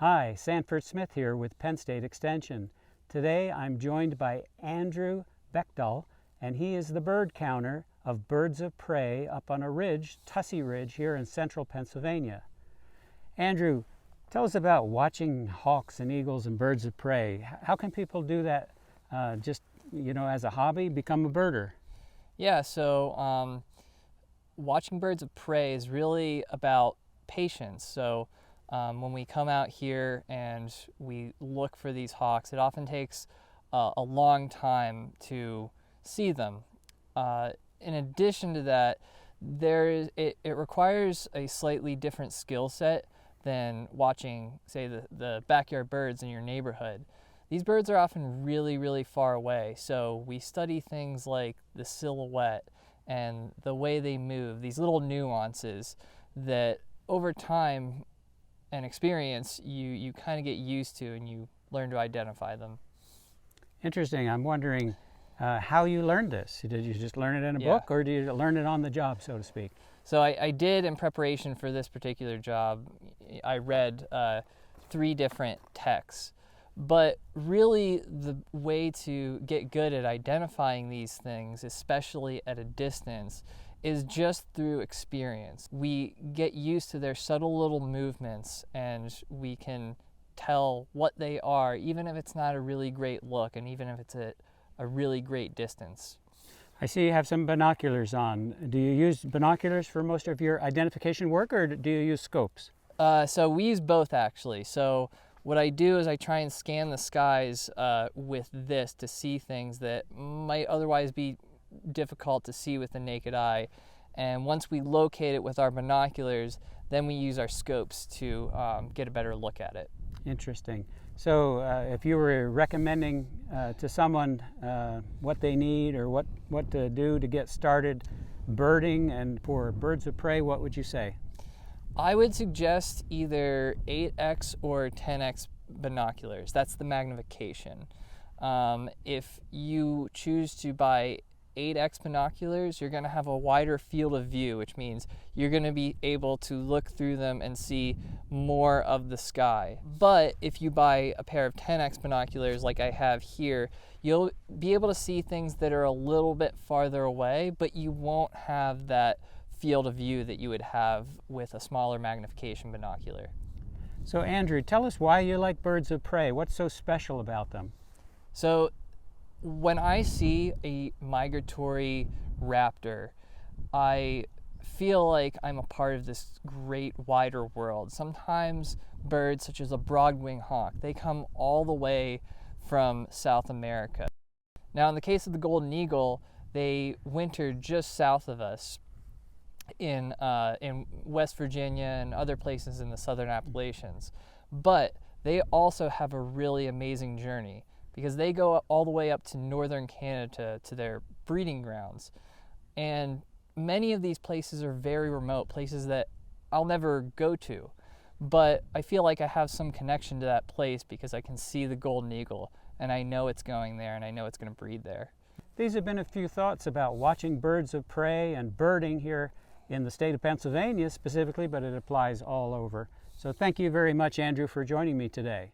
Hi, Sanford Smith here with Penn State Extension. Today I'm joined by Andrew Bechtel, and he is the bird counter of birds of prey up on a ridge, Tussey Ridge, here in central Pennsylvania. Andrew, tell us about watching hawks and eagles and birds of prey. How can people do that just, as a hobby, become a birder? Yeah, so watching birds of prey is really about patience. So when we come out here and we look for these hawks, it often takes a long time to see them. In addition to that, it requires a slightly different skill set than watching, say, the backyard birds in your neighborhood. These birds are often really, really far away, so we study things like the silhouette and the way they move, these little nuances that over time and experience you kind of get used to, and you learn to identify them. Interesting. I'm wondering how you learned this. Did you just learn it in a book, or did you learn it on the job, so to speak? So I did, in preparation for this particular job, I read 3 different texts. But really, the way to get good at identifying these things, especially at a distance, is just through experience. We get used to their subtle little movements, and we can tell what they are, even if it's not a really great look, and even if it's at a really great distance. I see you have some binoculars on. Do you use binoculars for most of your identification work, or do you use scopes? So we use both, actually. So what I do is I try and scan the skies with this to see things that might otherwise be difficult to see with the naked eye. And once we locate it with our binoculars, then we use our scopes to get a better look at it. Interesting. So if you were recommending to someone what they need or what to do to get started birding and for birds of prey, what would you say? I would suggest either 8x or 10x binoculars. That's the magnification. If you choose to buy 8x binoculars, you're going to have a wider field of view, which means you're going to be able to look through them and see more of the sky. But if you buy a pair of 10x binoculars like I have here, you'll be able to see things that are a little bit farther away, but you won't have that field of view that you would have with a smaller magnification binocular. So Andrew, tell us why you like birds of prey. What's so special about them? So when I see a migratory raptor, I feel like I'm a part of this great wider world. Sometimes birds such as a broadwing hawk, they come all the way from South America. Now in the case of the golden eagle, they winter just south of us in West Virginia and other places in the southern Appalachians. But they also have a really amazing journey, because they go all the way up to northern Canada to their breeding grounds. And many of these places are very remote, places that I'll never go to. But I feel like I have some connection to that place because I can see the golden eagle, and I know it's going there, and I know it's going to breed there. These have been a few thoughts about watching birds of prey and birding here in the state of Pennsylvania specifically, but it applies all over. So thank you very much, Andrew, for joining me today.